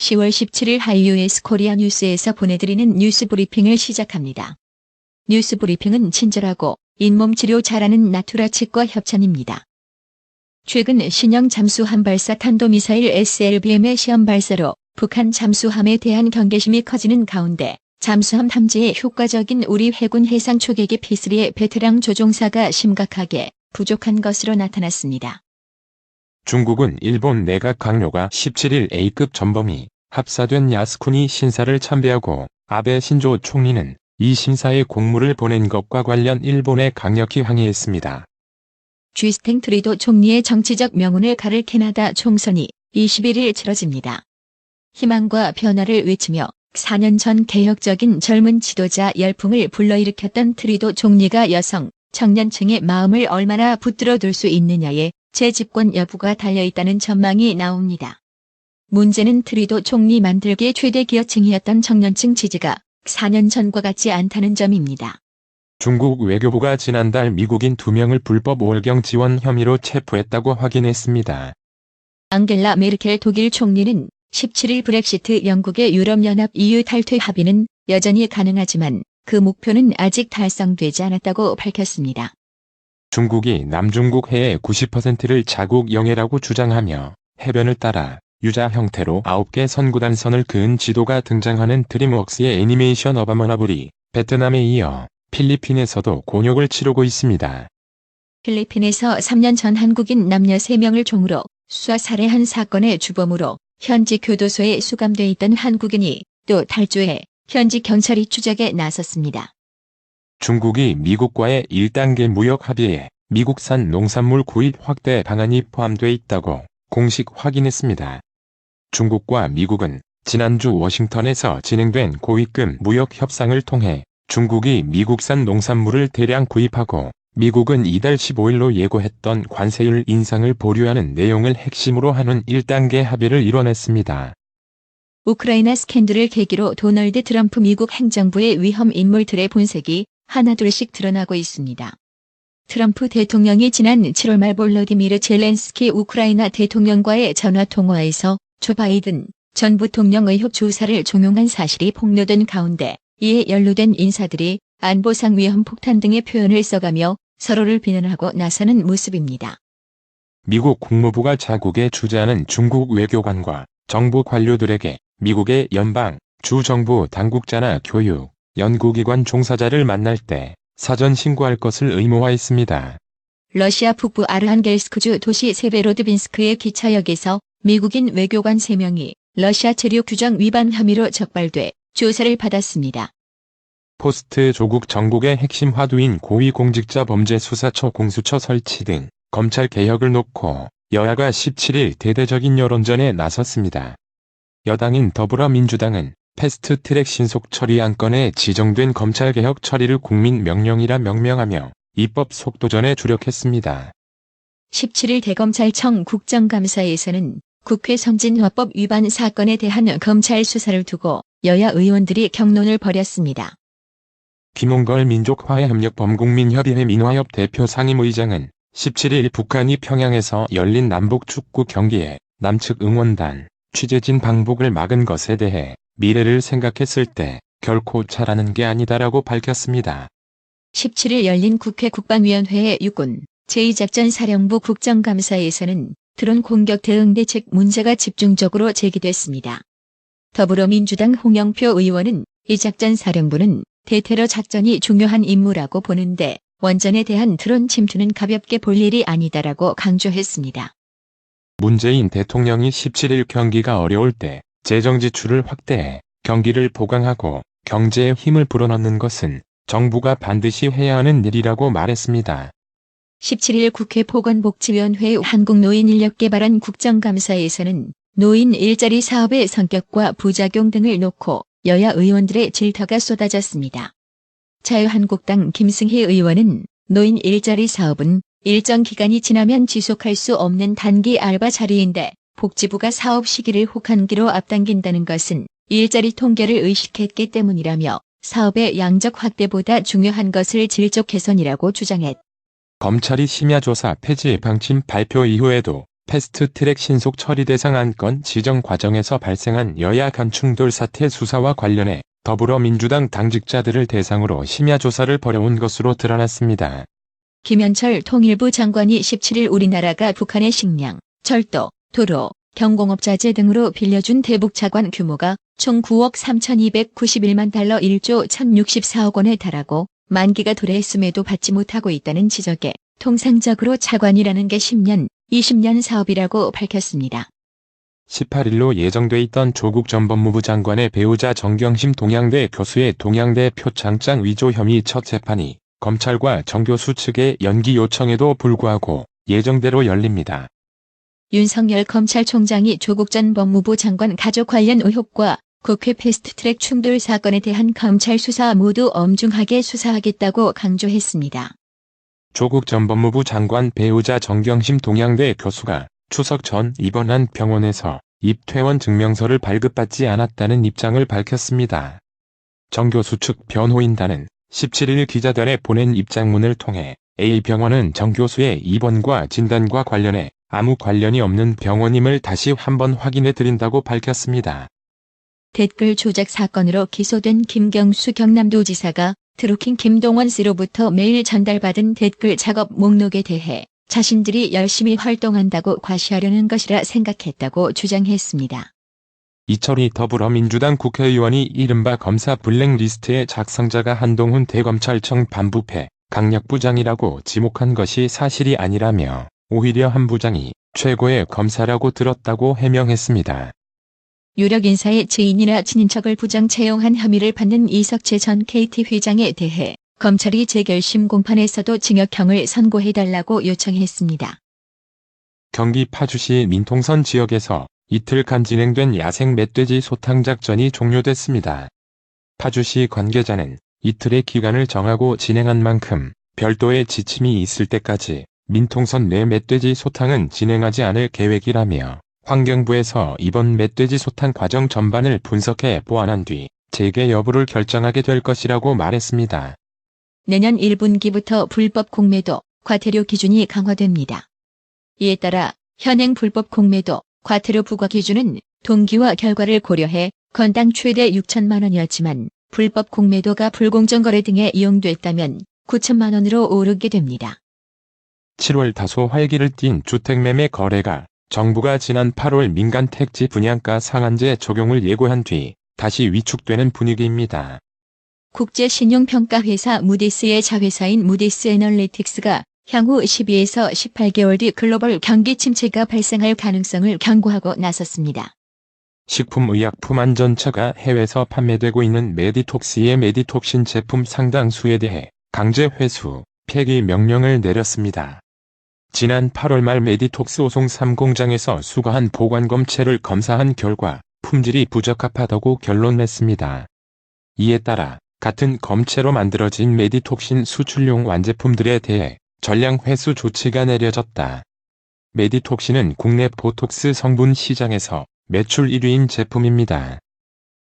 10월 17일 하이유에스 코리아 뉴스에서 보내드리는 뉴스 브리핑을 시작합니다. 뉴스 브리핑은 친절하고 잇몸 치료 잘하는 나투라 치과 협찬입니다. 최근 신형 잠수함 발사 탄도미사일 SLBM의 시험 발사로 북한 잠수함에 대한 경계심이 커지는 가운데 잠수함 탐지에 효과적인 우리 해군 해상 초계기 P3의 베테랑 조종사가 심각하게 부족한 것으로 나타났습니다. 중국은 일본 내각 강요가 17일 A급 전범이 합사된 야스쿠니 신사를 참배하고 아베 신조 총리는 이 신사에 공물을 보낸 것과 관련 일본에 강력히 항의했습니다. 주스틴 트리도 총리의 정치적 명운을 가를 캐나다 총선이 21일 치러집니다. 희망과 변화를 외치며 4년 전 개혁적인 젊은 지도자 열풍을 불러일으켰던 트리도 총리가 여성, 청년층의 마음을 얼마나 붙들어둘 수 있느냐에 재집권 여부가 달려있다는 전망이 나옵니다. 문제는 트리도 총리 만들기의 최대 기여층이었던 청년층 지지가 4년 전과 같지 않다는 점입니다. 중국 외교부가 지난달 미국인 2명을 불법 월경 지원 혐의로 체포했다고 확인했습니다. 앙겔라 메르켈 독일 총리는 17일 브렉시트 영국의 유럽연합 EU 탈퇴 합의는 여전히 가능하지만 그 목표는 아직 달성되지 않았다고 밝혔습니다. 중국이 남중국 해의 90%를 자국 영해라고 주장하며 해변을 따라 유자 형태로 9개 선구단선을 그은 지도가 등장하는 드림웍스의 애니메이션 어바머나블이 베트남에 이어 필리핀에서도 곤욕을 치르고 있습니다. 필리핀에서 3년 전 한국인 남녀 3명을 총으로 쏴 살해한 사건의 주범으로 현지 교도소에 수감돼 있던 한국인이 또 탈주해 현지 경찰이 추적에 나섰습니다. 중국이 미국과의 1단계 무역 합의에 미국산 농산물 구입 확대 방안이 포함돼 있다고 공식 확인했습니다. 중국과 미국은 지난주 워싱턴에서 진행된 고위급 무역 협상을 통해 중국이 미국산 농산물을 대량 구입하고 미국은 이달 15일로 예고했던 관세율 인상을 보류하는 내용을 핵심으로 하는 1단계 합의를 이뤄냈습니다. 우크라이나 스캔들을 계기로 도널드 트럼프 미국 행정부의 위험 인물들의 본색이 하나둘씩 드러나고 있습니다. 트럼프 대통령이 지난 7월 말 볼로디미르 젤렌스키 우크라이나 대통령과의 전화통화에서 조 바이든 전 부통령 의혹 조사를 종용한 사실이 폭로된 가운데 이에 연루된 인사들이 안보상 위험 폭탄 등의 표현을 써가며 서로를 비난하고 나서는 모습입니다. 미국 국무부가 자국에 주재하는 중국 외교관과 정부 관료들에게 미국의 연방, 주정부 당국자나 교육, 연구기관 종사자를 만날 때 사전 신고할 것을 의무화했습니다. 러시아 북부 아르한겔스크주 도시 세베로드빈스크의 기차역에서 미국인 외교관 3명이 러시아 체류 규정 위반 혐의로 적발돼 조사를 받았습니다. 포스트 조국 정국의 핵심 화두인 고위공직자 범죄수사처 공수처 설치 등 검찰 개혁을 놓고 여야가 17일 대대적인 여론전에 나섰습니다. 여당인 더불어민주당은 패스트트랙 신속 처리 안건에 지정된 검찰개혁 처리를 국민 명령이라 명명하며 입법 속도전에 주력했습니다. 17일 대검찰청 국정감사에서는 국회 선진화법 위반 사건에 대한 검찰 수사를 두고 여야 의원들이 격론을 벌였습니다. 김홍걸 민족화해협력범국민협의회 민화협 대표 상임의장은 17일 북한이 평양에서 열린 남북축구 경기에 남측 응원단, 취재진 방북을 막은 것에 대해 미래를 생각했을 때 결코 잘하는 게 아니다라고 밝혔습니다. 17일 열린 국회 국방위원회의 육군 제2작전사령부 국정감사에서는 드론 공격 대응 대책 문제가 집중적으로 제기됐습니다. 더불어민주당 홍영표 의원은 이 작전사령부는 대테러 작전이 중요한 임무라고 보는데 원전에 대한 드론 침투는 가볍게 볼 일이 아니다라고 강조했습니다. 문재인 대통령이 17일 경기가 어려울 때 재정 지출을 확대해 경기를 보강하고 경제에 힘을 불어넣는 것은 정부가 반드시 해야 하는 일이라고 말했습니다. 17일 국회 보건복지위원회 한국노인인력개발원 국정감사에서는 노인 일자리 사업의 성격과 부작용 등을 놓고 여야 의원들의 질타가 쏟아졌습니다. 자유한국당 김승희 의원은 노인 일자리 사업은 일정 기간이 지나면 지속할 수 없는 단기 알바 자리인데 복지부가 사업 시기를 혹한기로 앞당긴다는 것은 일자리 통계를 의식했기 때문이라며 사업의 양적 확대보다 중요한 것을 질적 개선이라고 주장했. 검찰이 심야조사 폐지 방침 발표 이후에도 패스트트랙 신속 처리 대상 안건 지정 과정에서 발생한 여야 간 충돌 사태 수사와 관련해 더불어민주당 당직자들을 대상으로 심야 조사를 벌여온 것으로 드러났습니다. 김현철 통일부 장관이 17일 우리나라가 북한의 식량, 철도, 도로, 경공업자재 등으로 빌려준 대북 차관 규모가 총 9억 3,291만 달러 1조 1,064억 원에 달하고 만기가 도래했음에도 받지 못하고 있다는 지적에 통상적으로 차관이라는 게 10년, 20년 사업이라고 밝혔습니다. 18일로 예정돼 있던 조국 전 법무부 장관의 배우자 정경심 동양대 교수의 동양대 표창장 위조 혐의 첫 재판이 검찰과 정 교수 측의 연기 요청에도 불구하고 예정대로 열립니다. 윤석열 검찰총장이 조국 전 법무부 장관 가족 관련 의혹과 국회 패스트트랙 충돌 사건에 대한 검찰 수사 모두 엄중하게 수사하겠다고 강조했습니다. 조국 전 법무부 장관 배우자 정경심 동양대 교수가 추석 전 입원한 병원에서 입퇴원 증명서를 발급받지 않았다는 입장을 밝혔습니다. 정 교수 측 변호인단은 17일 기자단에 보낸 입장문을 통해 A병원은 정 교수의 입원과 진단과 관련해 아무 관련이 없는 병원임을 다시 한번 확인해 드린다고 밝혔습니다. 댓글 조작 사건으로 기소된 김경수 경남도지사가 드루킹 김동원 씨로부터 매일 전달받은 댓글 작업 목록에 대해 자신들이 열심히 활동한다고 과시하려는 것이라 생각했다고 주장했습니다. 이철희 더불어민주당 국회의원이 이른바 검사 블랙리스트의 작성자가 한동훈 대검찰청 반부패 강력부장이라고 지목한 것이 사실이 아니라며 오히려 한 부장이 최고의 검사라고 들었다고 해명했습니다. 유력 인사의 지인이나 친인척을 부장 채용한 혐의를 받는 이석채 전 KT 회장에 대해 검찰이 재결심 공판에서도 징역형을 선고해달라고 요청했습니다. 경기 파주시 민통선 지역에서 이틀간 진행된 야생 멧돼지 소탕 작전이 종료됐습니다. 파주시 관계자는 이틀의 기간을 정하고 진행한 만큼 별도의 지침이 있을 때까지 민통선 내 멧돼지 소탕은 진행하지 않을 계획이라며 환경부에서 이번 멧돼지 소탕 과정 전반을 분석해 보완한 뒤 재개 여부를 결정하게 될 것이라고 말했습니다. 내년 1분기부터 불법 공매도, 과태료 기준이 강화됩니다. 이에 따라 현행 불법 공매도, 과태료 부과 기준은 동기와 결과를 고려해 건당 최대 6천만 원이었지만 불법 공매도가 불공정 거래 등에 이용됐다면 9천만 원으로 오르게 됩니다. 7월 다소 활기를 띈 주택매매 거래가 정부가 지난 8월 민간 택지 분양가 상한제 적용을 예고한 뒤 다시 위축되는 분위기입니다. 국제신용평가회사 무디스의 자회사인 무디스 애널리틱스가 향후 12에서 18개월 뒤 글로벌 경기 침체가 발생할 가능성을 경고하고 나섰습니다. 식품의약품안전처가 해외에서 판매되고 있는 메디톡스의 메디톡신 제품 상당수에 대해 강제 회수, 폐기 명령을 내렸습니다. 지난 8월 말 메디톡스 오송 3공장에서 수거한 보관검체를 검사한 결과 품질이 부적합하다고 결론냈습니다. 이에 따라 같은 검체로 만들어진 메디톡신 수출용 완제품들에 대해 전량 회수 조치가 내려졌다. 메디톡신은 국내 보톡스 성분 시장에서 매출 1위인 제품입니다.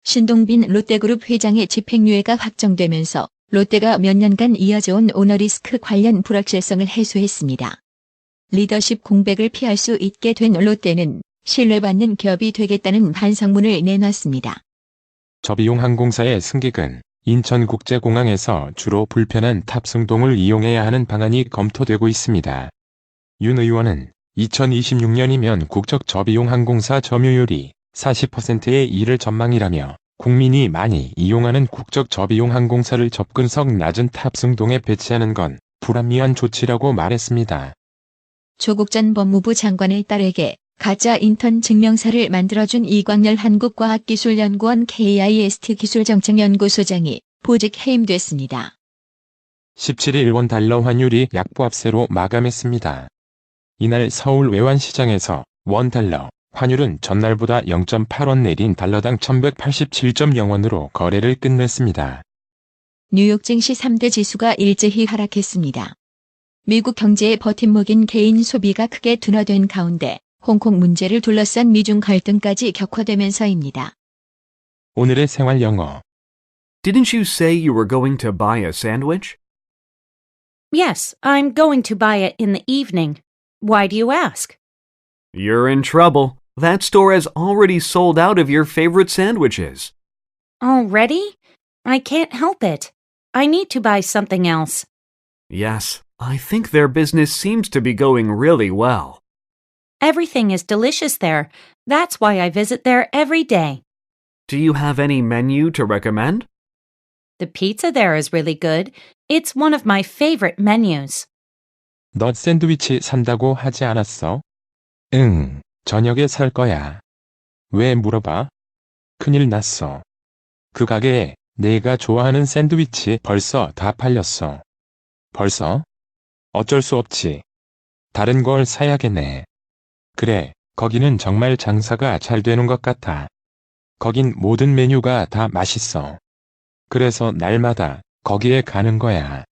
신동빈 롯데그룹 회장의 집행유예가 확정되면서 롯데가 몇 년간 이어져온 오너리스크 관련 불확실성을 해소했습니다. 리더십 공백을 피할 수 있게 된 롯데는 신뢰받는 기업이 되겠다는 반성문을 내놨습니다. 저비용 항공사의 승객은 인천국제공항에서 주로 불편한 탑승동을 이용해야 하는 방안이 검토되고 있습니다. 윤 의원은 2026년이면 국적 저비용 항공사 점유율이 40%에 이를 전망이라며 국민이 많이 이용하는 국적 저비용 항공사를 접근성 낮은 탑승동에 배치하는 건 불합리한 조치라고 말했습니다. 조국 전 법무부 장관의 딸에게 가짜 인턴 증명서를 만들어준 이광열 한국과학기술연구원 KIST 기술정책연구소장이 보직 해임됐습니다. 17일 원 달러 환율이 약보합세로 마감했습니다. 이날 서울 외환시장에서 원 달러 환율은 전날보다 0.8원 내린 달러당 1187.0원으로 거래를 끝냈습니다. 뉴욕 증시 3대 지수가 일제히 하락했습니다. 미국 경제의 버팀목인 개인 소비가 크게 둔화된 가운데 홍콩 문제를 둘러싼 미중 갈등까지 격화되면서입니다. 오늘의 생활 영어. Didn't you say you were going to buy a sandwich? Yes, I'm going to buy it in the evening. Why do you ask? You're in trouble. That store has already sold out of your favorite sandwiches. Already? I can't help it. I need to buy something else. Yes, I think their business seems to be going really well. Everything is delicious there. That's why I visit there every day. Do you have any menu to recommend? The pizza there is really good. It's one of my favorite menus. 너 샌드위치 산다고 하지 않았어? 응, 저녁에 살 거야. 왜 물어봐? 큰일 났어. 그 가게에 내가 좋아하는 샌드위치 벌써 다 팔렸어. 벌써? 어쩔 수 없지. 다른 걸 사야겠네. 그래, 거기는 정말 장사가 잘 되는 것 같아. 거긴 모든 메뉴가 다 맛있어. 그래서 날마다 거기에 가는 거야.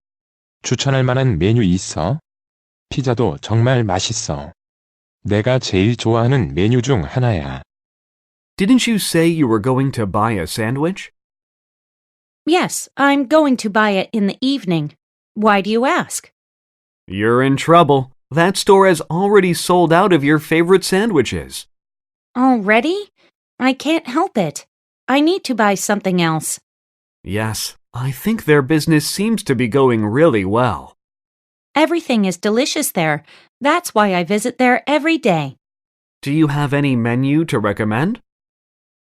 추천할 만한 메뉴 있어? 피자도 정말 맛있어. 내가 제일 좋아하는 메뉴 중 하나야. Didn't you say you were going to buy a sandwich? Yes, I'm going to buy it in the evening. Why do you ask? You're in trouble. That store has already sold out of your favorite sandwiches. Already? I can't help it. I need to buy something else. Yes, I think their business seems to be going really well. Everything is delicious there. That's why I visit there every day. Do you have any menu to recommend?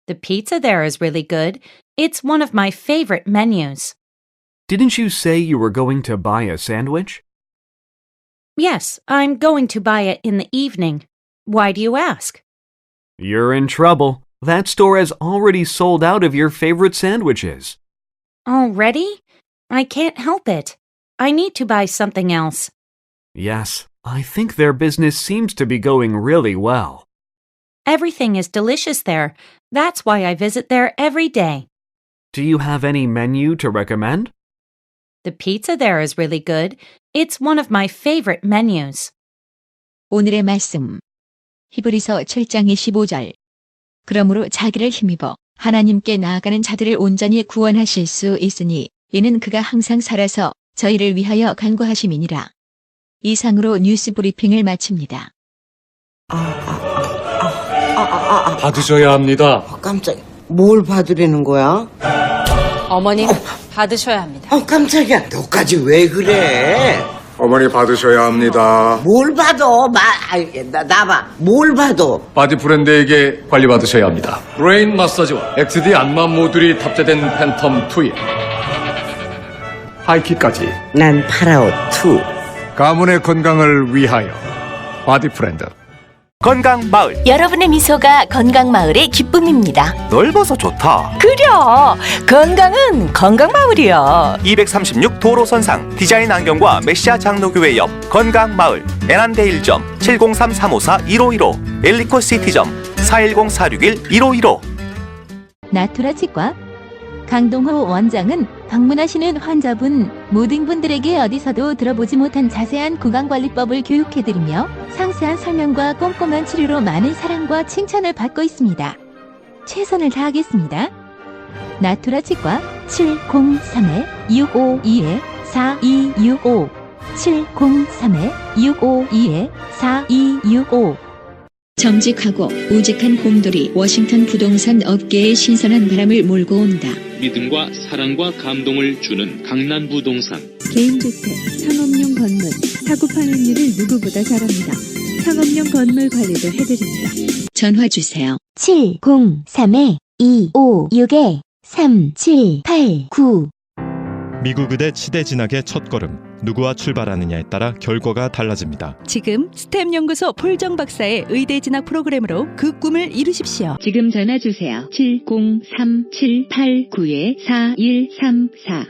The pizza there is really good. It's one of my favorite menus. Didn't you say you were going to buy a sandwich? Yes, I'm going to buy it in the evening. Why do you ask? You're in trouble. That store has already sold out of your favorite sandwiches. Already? I can't help it. I need to buy something else. Yes, I think their business seems to be going really well. Everything is delicious there. That's why I visit there every day. Do you have any menu to recommend? The pizza there is really good. It's one of my favorite menus. 오늘의 말씀. 히브리서 7장 25절. 그러므로 자기를 힘입어 하나님께 나아가는 자들을 온전히 구원하실 수 있으니 이는 그가 항상 살아서 저희를 위하여 간구하심이니라. 이상으로 뉴스 브리핑을 마칩니다. 받으셔야 합니다. 깜짝이야. 뭘 받으려는 거야? 어머님 받으셔야 합니다. 깜짝이야. 너까지 왜 그래? 어머니 받으셔야 합니다. 뭘 받아? 나봐. 뭘 받아? 바디 브랜드에게 관리받으셔야 합니다. 브레인 마사지와 XD 안마 모듈이 탑재된 팬텀 2에 하이킥까지 난 파라오 2. 가문의 건강을 위하여 바디 브랜드. 건강마을. 여러분의 미소가 건강마을의 기쁨입니다. 넓어서 좋다. 그려! 건강은 건강마을이요. 236 도로선상 디자인 안경과 메시아 장로교회 옆 건강마을. 애난데일점 703-354-1515 엘리코시티점 410-461-1515. 나투라 치과 강동호 원장은 방문하시는 환자분 모든 분들에게 어디서도 들어보지 못한 자세한 구강관리법을 교육해드리며 상세한 설명과 꼼꼼한 치료로 많은 사랑과 칭찬을 받고 있습니다. 최선을 다하겠습니다. 나투라 치과 703-652-4265 703-652-4265 정직하고 우직한 곰돌이 워싱턴 부동산 업계에 신선한 바람을 몰고 온다. 믿음과 사랑과 감동을 주는 강남부동산. 개인주택, 상업용 건물, 사고 판매율을 누구보다 잘합니다. 상업용 건물 관리도 해드립니다. 전화 주세요. 703-256-3789 미국 의대 치대 진학의 첫걸음. 누구와 출발하느냐에 따라 결과가 달라집니다. 지금 스템 연구소 폴정 박사의 의대 진학 프로그램으로 그 꿈을 이루십시오. 지금 전화 주세요. 703-789-4134